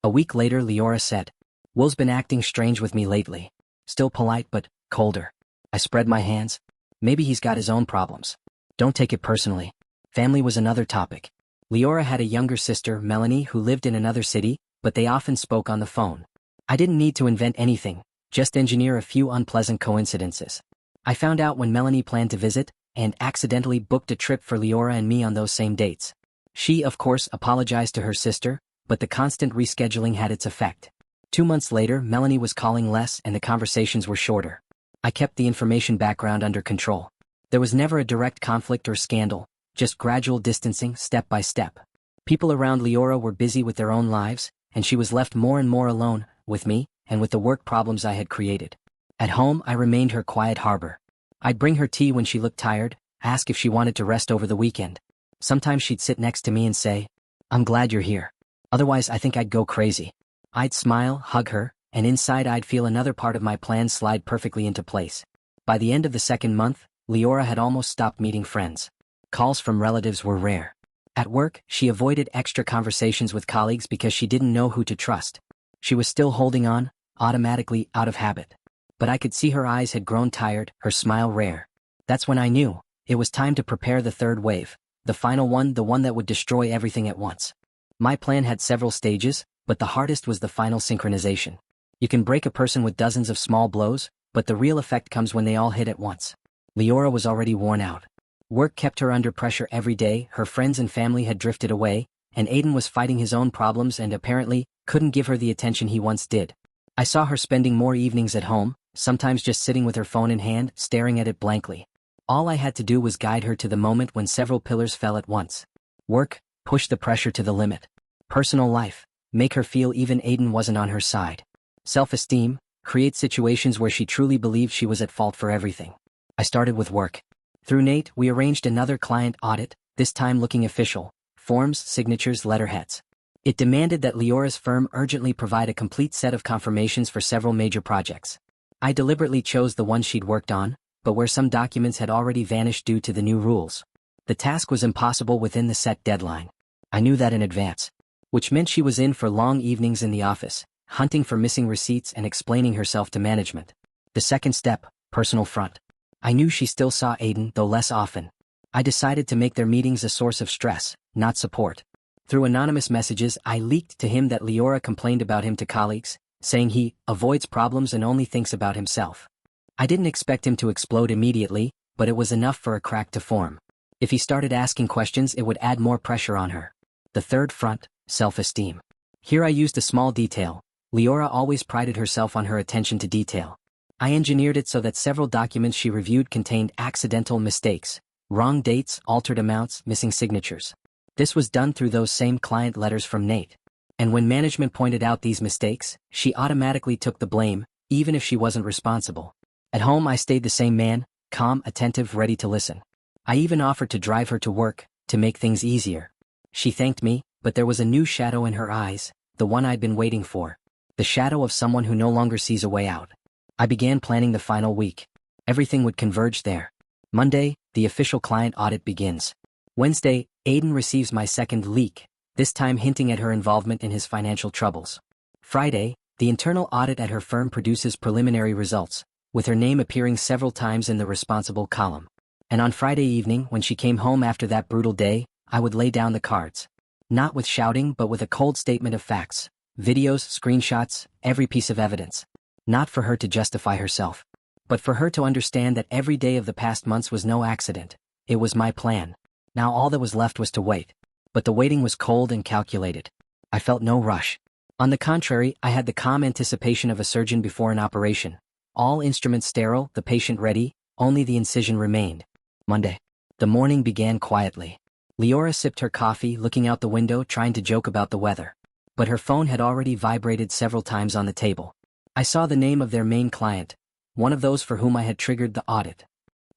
A week later, Leora said, "Will's been acting strange with me lately. Still polite but colder." I spread my hands. Maybe he's got his own problems. Don't take it personally. Family was another topic. Leora had a younger sister, Melanie, who lived in another city, but they often spoke on the phone. I didn't need to invent anything, just engineer a few unpleasant coincidences. I found out when Melanie planned to visit, and accidentally booked a trip for Leora and me on those same dates. She, of course, apologized to her sister, but the constant rescheduling had its effect. 2 months later, Melanie was calling less and the conversations were shorter. I kept the information background under control. There was never a direct conflict or scandal, just gradual distancing, step by step. People around Leora were busy with their own lives, and she was left more and more alone, with me, and with the work problems I had created. At home, I remained her quiet harbor. I'd bring her tea when she looked tired, ask if she wanted to rest over the weekend. Sometimes she'd sit next to me and say, "I'm glad you're here. Otherwise I think I'd go crazy." I'd smile, hug her, and inside I'd feel another part of my plan slide perfectly into place. By the end of the second month, Leora had almost stopped meeting friends. Calls from relatives were rare. At work, she avoided extra conversations with colleagues because she didn't know who to trust. She was still holding on, automatically, out of habit. But I could see her eyes had grown tired, her smile rare. That's when I knew it was time to prepare the third wave, the final one, the one that would destroy everything at once. My plan had several stages, but the hardest was the final synchronization. You can break a person with dozens of small blows, but the real effect comes when they all hit at once. Leora was already worn out. Work kept her under pressure every day, her friends and family had drifted away, and Aiden was fighting his own problems and apparently couldn't give her the attention he once did. I saw her spending more evenings at home, sometimes just sitting with her phone in hand, staring at it blankly. All I had to do was guide her to the moment when several pillars fell at once. Work, push the pressure to the limit. Personal life, make her feel even Aiden wasn't on her side. Self-esteem, create situations where she truly believed she was at fault for everything. I started with work. Through Nate, we arranged another client audit, this time looking official: forms, signatures, letterheads. It demanded that Leora's firm urgently provide a complete set of confirmations for several major projects. I deliberately chose the ones she'd worked on, but where some documents had already vanished due to the new rules. The task was impossible within the set deadline. I knew that in advance, which meant she was in for long evenings in the office, hunting for missing receipts and explaining herself to management. The second step, personal front. I knew she still saw Aiden, though less often. I decided to make their meetings a source of stress, not support. Through anonymous messages, I leaked to him that Leora complained about him to colleagues, saying he avoids problems and only thinks about himself. I didn't expect him to explode immediately, but it was enough for a crack to form. If he started asking questions, it would add more pressure on her. The third front, self-esteem. Here I used a small detail. Leora always prided herself on her attention to detail. I engineered it so that several documents she reviewed contained accidental mistakes, wrong dates, altered amounts, missing signatures. This was done through those same client letters from Nate. And when management pointed out these mistakes, she automatically took the blame, even if she wasn't responsible. At home I stayed the same man, calm, attentive, ready to listen. I even offered to drive her to work, to make things easier. She thanked me, but there was a new shadow in her eyes, the one I'd been waiting for. The shadow of someone who no longer sees a way out. I began planning the final week. Everything would converge there. Monday, the official client audit begins. Wednesday, Aiden receives my second leak, this time hinting at her involvement in his financial troubles. Friday, the internal audit at her firm produces preliminary results, with her name appearing several times in the responsible column. And on Friday evening, when she came home after that brutal day, I would lay down the cards. Not with shouting, but with a cold statement of facts, videos, screenshots, every piece of evidence. Not for her to justify herself, but for her to understand that every day of the past months was no accident. It was my plan. Now all that was left was to wait. But the waiting was cold and calculated. I felt no rush. On the contrary, I had the calm anticipation of a surgeon before an operation. All instruments sterile, the patient ready, only the incision remained. Monday. The morning began quietly. Leora sipped her coffee, looking out the window, trying to joke about the weather. But her phone had already vibrated several times on the table. I saw the name of their main client, one of those for whom I had triggered the audit.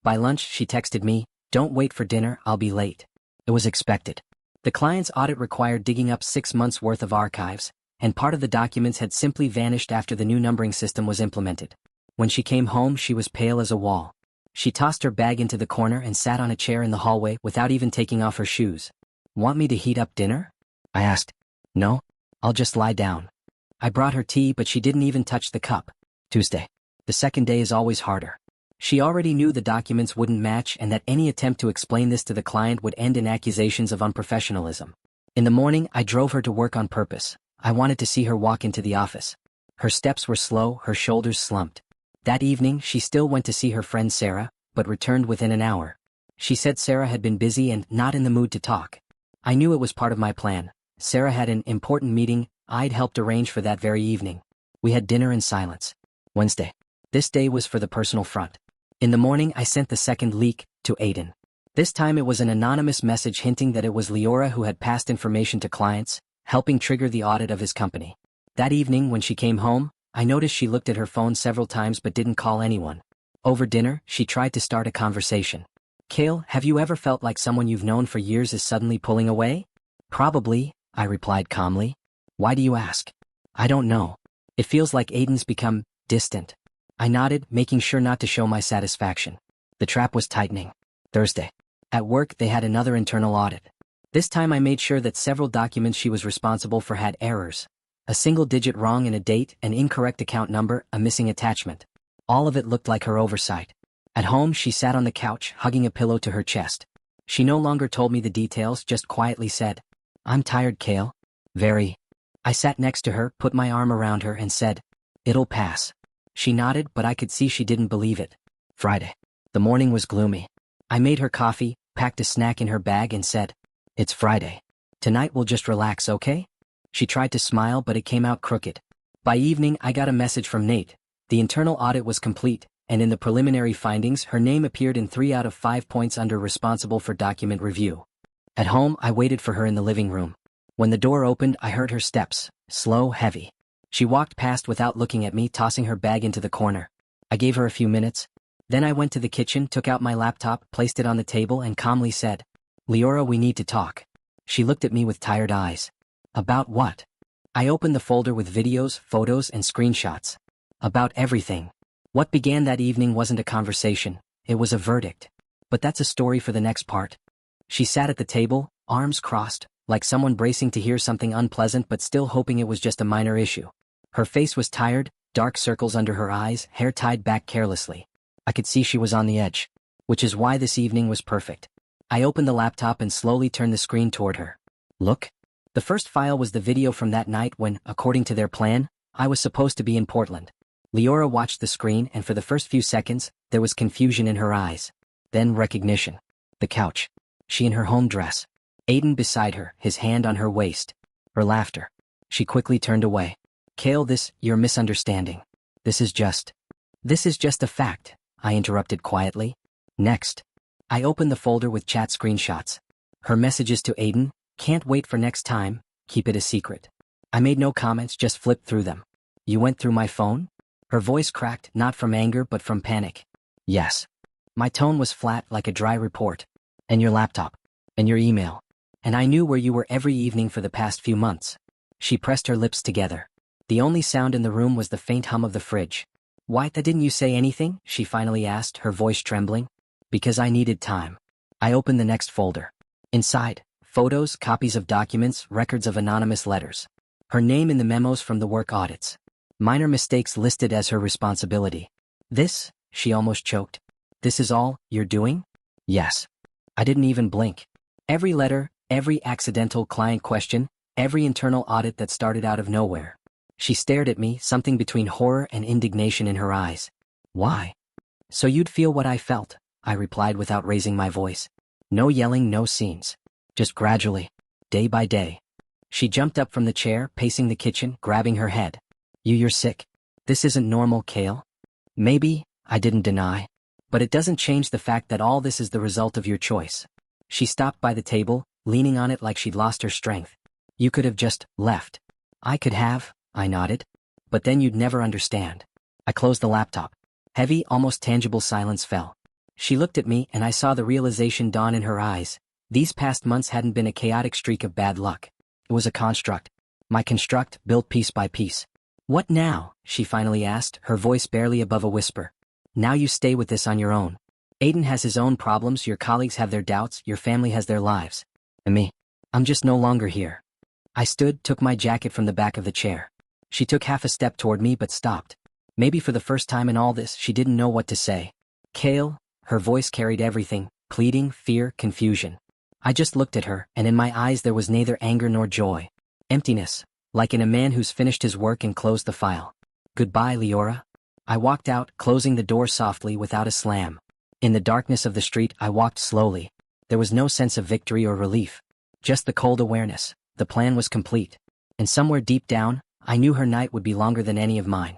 By lunch, she texted me, "Don't wait for dinner, I'll be late." It was expected. The client's audit required digging up 6 months' worth of archives, and part of the documents had simply vanished after the new numbering system was implemented. When she came home, she was pale as a wall. She tossed her bag into the corner and sat on a chair in the hallway without even taking off her shoes. "Want me to heat up dinner?" I asked. "No, I'll just lie down." I brought her tea, but she didn't even touch the cup. Tuesday. The second day is always harder. She already knew the documents wouldn't match and that any attempt to explain this to the client would end in accusations of unprofessionalism. In the morning, I drove her to work on purpose. I wanted to see her walk into the office. Her steps were slow, her shoulders slumped. That evening, she still went to see her friend Sarah, but returned within an hour. She said Sarah had been busy and not in the mood to talk. I knew it was part of my plan. Sarah had an important meeting I'd helped arrange for that very evening. We had dinner in silence. Wednesday. This day was for the personal front. In the morning, I sent the second leak to Aiden. This time it was an anonymous message hinting that it was Leora who had passed information to clients, helping trigger the audit of his company. That evening, when she came home, I noticed she looked at her phone several times but didn't call anyone. Over dinner, she tried to start a conversation. "Kale, have you ever felt like someone you've known for years is suddenly pulling away?" "Probably," I replied calmly. "Why do you ask?" "I don't know. It feels like Aiden's become distant." I nodded, making sure not to show my satisfaction. The trap was tightening. Thursday. At work, they had another internal audit. This time I made sure that several documents she was responsible for had errors. A single digit wrong in a date, an incorrect account number, a missing attachment. All of it looked like her oversight. At home, she sat on the couch, hugging a pillow to her chest. She no longer told me the details, just quietly said, "I'm tired, Kale." "Very." I sat next to her, put my arm around her, and said, "It'll pass." She nodded, but I could see she didn't believe it. Friday. The morning was gloomy. I made her coffee, packed a snack in her bag, and said, "It's Friday. Tonight we'll just relax, okay?" She tried to smile, but it came out crooked. By evening, I got a message from Nate. The internal audit was complete, and in the preliminary findings, her name appeared in 3 out of 5 points under responsible for document review. At home, I waited for her in the living room. When the door opened, I heard her steps, slow, heavy. She walked past without looking at me, tossing her bag into the corner. I gave her a few minutes. Then I went to the kitchen, took out my laptop, placed it on the table, and calmly said, "Leora, we need to talk." She looked at me with tired eyes. "About what?" I opened the folder with videos, photos, and screenshots. About everything. What began that evening wasn't a conversation, it was a verdict. But that's a story for the next part. She sat at the table, arms crossed, like someone bracing to hear something unpleasant but still hoping it was just a minor issue. Her face was tired, dark circles under her eyes, hair tied back carelessly. I could see she was on the edge. Which is why this evening was perfect. I opened the laptop and slowly turned the screen toward her. "Look." The first file was the video from that night when, according to their plan, I was supposed to be in Portland. Leora watched the screen, and for the first few seconds, there was confusion in her eyes. Then recognition. The couch. She in her home dress. Aiden beside her, his hand on her waist. Her laughter. She quickly turned away. Kale, you're misunderstanding. This is just a fact, I interrupted quietly. Next. I opened the folder with chat screenshots. Her messages to Aiden, can't wait for next time, keep it a secret. I made no comments, just flipped through them. You went through my phone? Her voice cracked, not from anger but from panic. Yes. My tone was flat like a dry report. And your laptop. And your email. And I knew where you were every evening for the past few months. She pressed her lips together. The only sound in the room was the faint hum of the fridge. Why didn't you say anything? She finally asked, her voice trembling. Because I needed time. I opened the next folder. Inside, photos, copies of documents, records of anonymous letters. Her name in the memos from the work audits. Minor mistakes listed as her responsibility. This, she almost choked. This is all you're doing? Yes. I didn't even blink. Every letter, every accidental client question, every internal audit that started out of nowhere. She stared at me, something between horror and indignation in her eyes. Why? So you'd feel what I felt, I replied without raising my voice. No yelling, no scenes. Just gradually. Day by day. She jumped up from the chair, pacing the kitchen, grabbing her head. You're sick. This isn't normal, Kale. Maybe, I didn't deny. But it doesn't change the fact that all this is the result of your choice. She stopped by the table, leaning on it like she'd lost her strength. You could have just left. I could have, I nodded. But then you'd never understand. I closed the laptop. Heavy, almost tangible silence fell. She looked at me and I saw the realization dawn in her eyes. These past months hadn't been a chaotic streak of bad luck. It was a construct. My construct, built piece by piece. What now? She finally asked, her voice barely above a whisper. Now you stay with this on your own. Aiden has his own problems, your colleagues have their doubts, your family has their lives. And me. I'm just no longer here. I stood, took my jacket from the back of the chair. She took half a step toward me but stopped. Maybe for the first time in all this, she didn't know what to say. Kale, her voice carried everything, pleading, fear, confusion. I just looked at her, and in my eyes there was neither anger nor joy. Emptiness, like in a man who's finished his work and closed the file. Goodbye, Leora. I walked out, closing the door softly without a slam. In the darkness of the street, I walked slowly. There was no sense of victory or relief. Just the cold awareness. The plan was complete. And somewhere deep down, I knew her night would be longer than any of mine.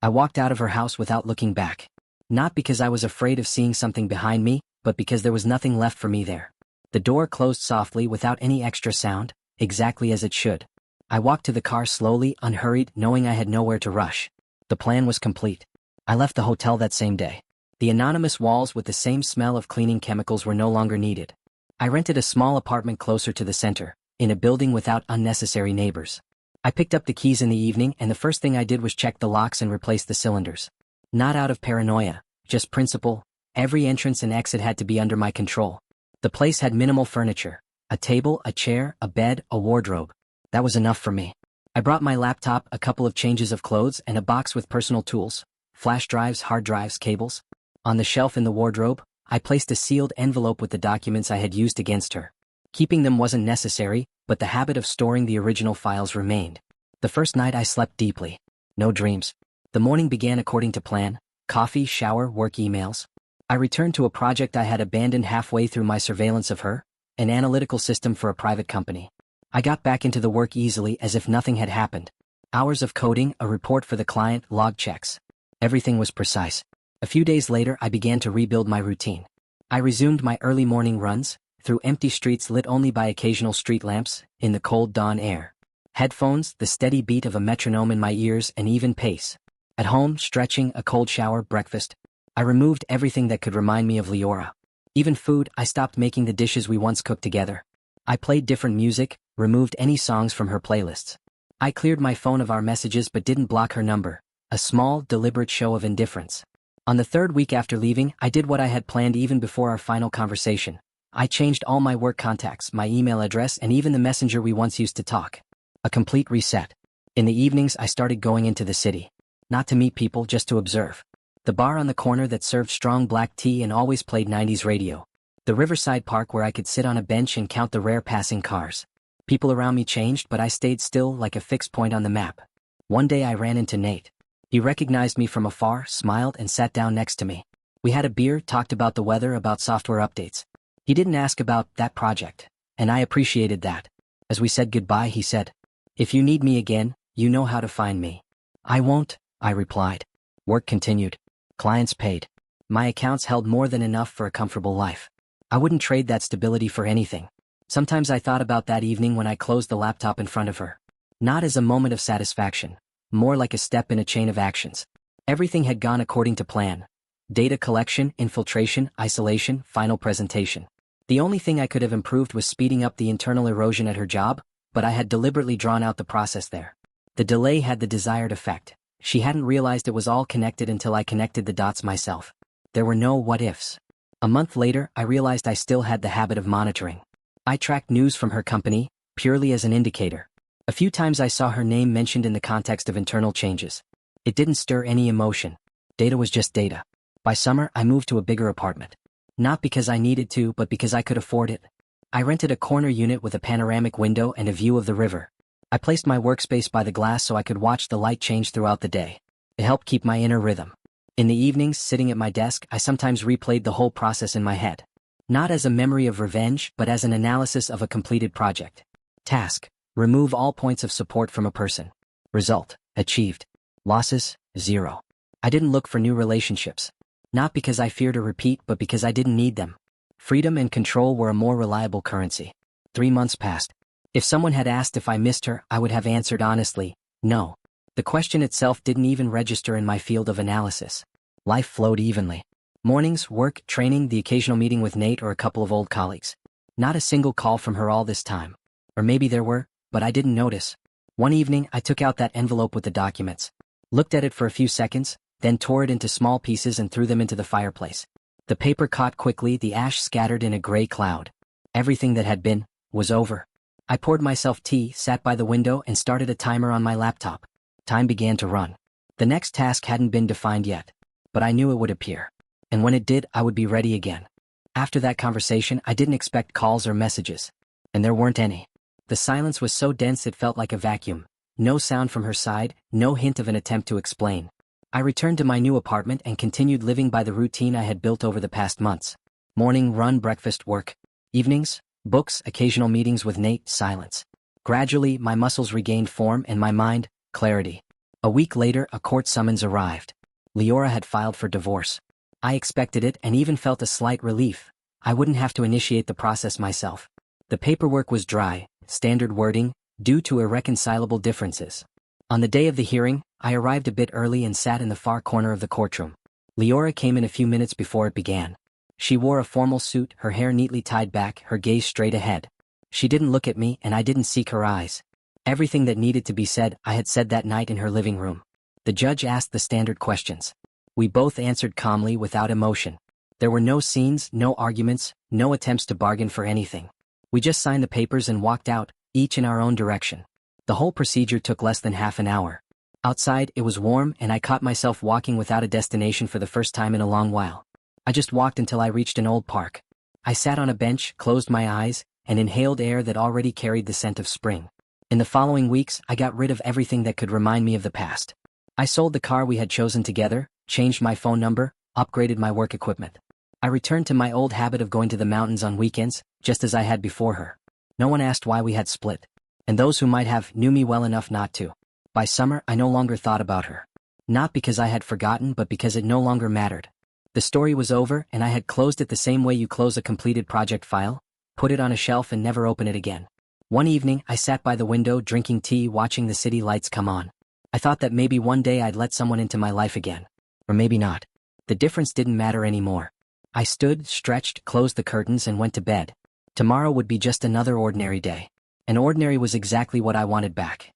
I walked out of her house without looking back. Not because I was afraid of seeing something behind me, but because there was nothing left for me there. The door closed softly without any extra sound, exactly as it should. I walked to the car slowly, unhurried, knowing I had nowhere to rush. The plan was complete. I left the hotel that same day. The anonymous walls with the same smell of cleaning chemicals were no longer needed. I rented a small apartment closer to the center, in a building without unnecessary neighbors. I picked up the keys in the evening and the first thing I did was check the locks and replace the cylinders. Not out of paranoia, just principle. Every entrance and exit had to be under my control. The place had minimal furniture. A table, a chair, a bed, a wardrobe. That was enough for me. I brought my laptop, a couple of changes of clothes, and a box with personal tools, flash drives, hard drives, cables. On the shelf in the wardrobe, I placed a sealed envelope with the documents I had used against her. Keeping them wasn't necessary, but the habit of storing the original files remained. The first night I slept deeply. No dreams. The morning began according to plan. Coffee, shower, work emails. I returned to a project I had abandoned halfway through my surveillance of her, an analytical system for a private company. I got back into the work easily as if nothing had happened. Hours of coding, a report for the client, log checks. Everything was precise. A few days later I began to rebuild my routine. I resumed my early morning runs, through empty streets lit only by occasional street lamps, in the cold dawn air. Headphones, the steady beat of a metronome in my ears, an even pace. At home, stretching, a cold shower, breakfast. I removed everything that could remind me of Leora. Even food, I stopped making the dishes we once cooked together. I played different music, removed any songs from her playlists. I cleared my phone of our messages but didn't block her number. A small, deliberate show of indifference. On the third week after leaving, I did what I had planned even before our final conversation. I changed all my work contacts, my email address, and even the messenger we once used to talk. A complete reset. In the evenings, I started going into the city. Not to meet people, just to observe. The bar on the corner that served strong black tea and always played 90s radio. The riverside park where I could sit on a bench and count the rare passing cars. People around me changed, but I stayed still like a fixed point on the map. One day I ran into Nate. He recognized me from afar, smiled, and sat down next to me. We had a beer, talked about the weather, about software updates. He didn't ask about that project, and I appreciated that. As we said goodbye, he said, "If you need me again, you know how to find me." "I won't," I replied. Work continued. Clients paid. My accounts held more than enough for a comfortable life. I wouldn't trade that stability for anything. Sometimes I thought about that evening when I closed the laptop in front of her. Not as a moment of satisfaction, more like a step in a chain of actions. Everything had gone according to plan. Data collection, infiltration, isolation, final presentation. The only thing I could have improved was speeding up the internal erosion at her job, but I had deliberately drawn out the process there. The delay had the desired effect. She hadn't realized it was all connected until I connected the dots myself. There were no what-ifs. A month later, I realized I still had the habit of monitoring. I tracked news from her company, purely as an indicator. A few times I saw her name mentioned in the context of internal changes. It didn't stir any emotion. Data was just data. By summer, I moved to a bigger apartment. Not because I needed to, but because I could afford it. I rented a corner unit with a panoramic window and a view of the river. I placed my workspace by the glass so I could watch the light change throughout the day. It helped keep my inner rhythm. In the evenings, sitting at my desk, I sometimes replayed the whole process in my head. Not as a memory of revenge, but as an analysis of a completed project. Task: remove all points of support from a person. Result: achieved. Losses: 0. I didn't look for new relationships. Not because I feared a repeat, but because I didn't need them. Freedom and control were a more reliable currency. 3 months passed. If someone had asked if I missed her, I would have answered honestly, no. The question itself didn't even register in my field of analysis. Life flowed evenly. Mornings, work, training, the occasional meeting with Nate or a couple of old colleagues. Not a single call from her all this time. Or maybe there were, but I didn't notice. One evening, I took out that envelope with the documents. Looked at it for a few seconds, then tore it into small pieces and threw them into the fireplace. The paper caught quickly, the ash scattered in a gray cloud. Everything that had been, was over. I poured myself tea, sat by the window, and started a timer on my laptop. Time began to run. The next task hadn't been defined yet, but I knew it would appear. And when it did, I would be ready again. After that conversation, I didn't expect calls or messages. And there weren't any. The silence was so dense it felt like a vacuum. No sound from her side, no hint of an attempt to explain. I returned to my new apartment and continued living by the routine I had built over the past months. Morning, run, breakfast, work. Evenings, books, occasional meetings with Nate, silence. Gradually, my muscles regained form and my mind, clarity. A week later, a court summons arrived. Leora had filed for divorce. I expected it and even felt a slight relief. I wouldn't have to initiate the process myself. The paperwork was dry, standard wording, due to irreconcilable differences. On the day of the hearing, I arrived a bit early and sat in the far corner of the courtroom. Leora came in a few minutes before it began. She wore a formal suit, her hair neatly tied back, her gaze straight ahead. She didn't look at me, and I didn't seek her eyes. Everything that needed to be said, I had said that night in her living room. The judge asked the standard questions. We both answered calmly, without emotion. There were no scenes, no arguments, no attempts to bargain for anything. We just signed the papers and walked out, each in our own direction. The whole procedure took less than half an hour. Outside, it was warm, and I caught myself walking without a destination for the first time in a long while. I just walked until I reached an old park. I sat on a bench, closed my eyes, and inhaled air that already carried the scent of spring. In the following weeks, I got rid of everything that could remind me of the past. I sold the car we had chosen together, changed my phone number, upgraded my work equipment. I returned to my old habit of going to the mountains on weekends, just as I had before her. No one asked why we had split. And those who might have knew me well enough not to. By summer, I no longer thought about her. Not because I had forgotten, but because it no longer mattered. The story was over, and I had closed it the same way you close a completed project file, put it on a shelf and never open it again. One evening, I sat by the window drinking tea, watching the city lights come on. I thought that maybe one day I'd let someone into my life again. Or maybe not. The difference didn't matter anymore. I stood, stretched, closed the curtains and went to bed. Tomorrow would be just another ordinary day. And ordinary was exactly what I wanted back.